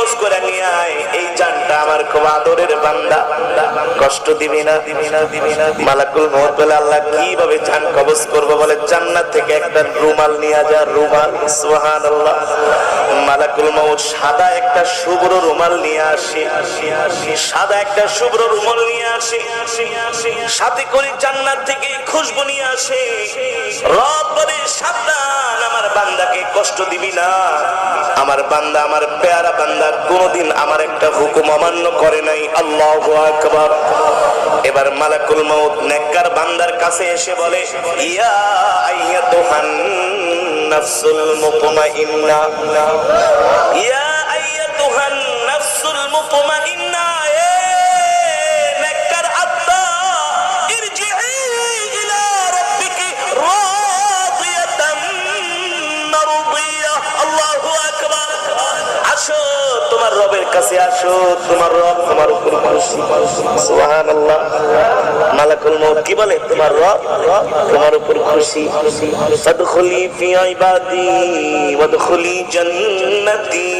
কবজ করে নিয়ে আয়, এই জানটা আমার খুব আদরের বান্দা, কষ্ট দিবি না। মালাকুল মউত বলে আল্লাহ কিভাবে জান কবজ করব? বলে জান্নাত থেকে একটা রুমাল নিয়ে যা। রুমাল, সুবহানাল্লাহ। মালাকুল মউত সাদা একটা শুভ্র রুমাল নিয়ে আসে, সাদা একটা শুভ্র রুমাল নিয়ে আসে, সাথে করে জান্নাত থেকে খুশবু নিয়ে আসে। রব বলে সাবধান, আমার বান্দাকে কষ্ট দিবি না। আমার বান্দা, আমার পেয়ারা বান্দা কোনদিন আমার একটা হুকুম অমান্য করে নাই। আল্লাহু আকবার। এবার মালাকুল মউত নেককার বান্দার কাছে এসে বলে, ইয়া আইয়াতুহান নাফসুল মুতমাইন্না, ইয়া আইয়াতুহান নাফসুল মুতমাইন্না, এ নেককার আত্মা, ইরজিই ইলা রাব্বিকি রাদিয়াতাম মারদিয়া। আল্লাহু আকবার। আসো, তোমার রবের কাছে আসো, তোমার রব তোমার উপর খুশি। সুবহানাল্লাহ। মালাকুল মউত কি বলে? তোমার রব তোমার উপর খুশি। ফাদখুলি ফি ইবাদি ওয়াদখুলি জান্নাতি,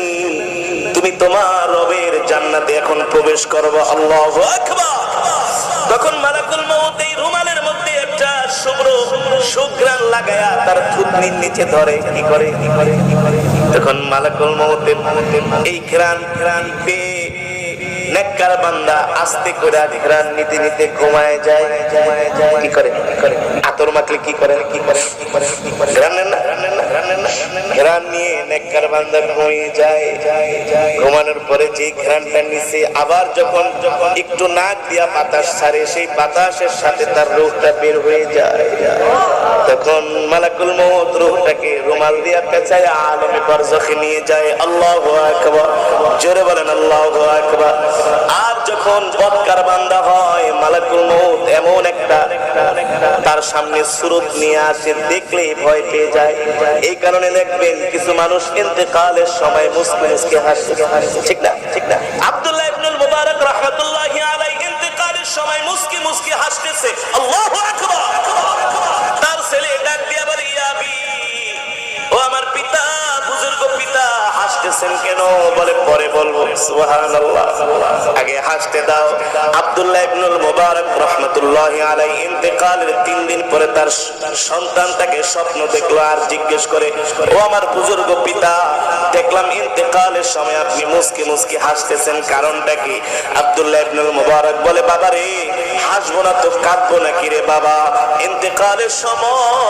তুমি তোমার রবের জান্নাতে এখন প্রবেশ করবে। আল্লাহু আকবার। তখন মালাকুল মউত এই রুমালের মধ্যে একটা শুভ্র সুঘ্রাণ লাগায়া তার থুতনির নিচে ধরে। কি করে? তখন মালাকুল মউতের এই ঘ্রাণ পেয়ে নেককার বান্দা আস্তে করে ঘ্রাণ নিতে নিতে ঘুমায় যায়। কি করে? আতর মাখলে কি করে? ঘ্রাণ নেন না, ঘ্রাণ নিয়ে নেককার বান্দা ঘুমিয়ে যায়। ঘুমানোর পরে যে ঘ্রাণটা নিচে আবার যখন একটু নাক দিয়া বাতাস ছাড়ে, সেই বাতাসের সাথে তার রূহটা বের হয়ে যায়। তখন মালাকুল মউত রূহটাকে রুমাল দিয়া পেঁচায় আলমে বারজাখে নিয়ে যায়। আল্লাহু আকবার। জোরে বলেন আল্লাহু আকবার। আর যখন বদকার বান্দা হয়, মালাকুল মউত এমন একটা তার সামনে সুরত নিয়ে আসে, দেখলেই ভয় পেয়ে যায়। এই কারণে দেখবেন কিছু মানুষ ইন্তেকালের সময় মুস্কি মুস্কি হাসে। ঠিক না? আব্দুল্লাহ ইবনুল মুবারক রাহমাতুল্লাহি আলাইহি ইন্তেকালের সময় মুস্কি মুস্কি হাসতেছে। আল্লাহু আকবার। তার ছেলে ডাক দিয়া বলে, ইয়া আবি, ও আমার পিতা, বুজুর্গ পিতা, হাসতেছেন কেন? বলে পরে বলবো। সুবহানাল্লাহ। আগে হাসতে দাও। আব্দুল্লাহ ইবনুল মুবারক রাহমাতুল্লাহি আলাইহি ইন্তেকালের 3 দিন পরে তার সন্তান তাকে স্বপ্ন দেখলো আর জিজ্ঞেস করে, ও আমার বুজুর্গ পিতা, দেখলাম ইন্তেকালের সময় আপনি মুস্কি মুস্কি হাসতেছেন, কারণটা কি? আব্দুল্লাহ ইবনুল মুবারক বলে, বাবা রে, হাসবো না তো কাঁদবো নাকি রে বাবা? ইন্তেকালের সময়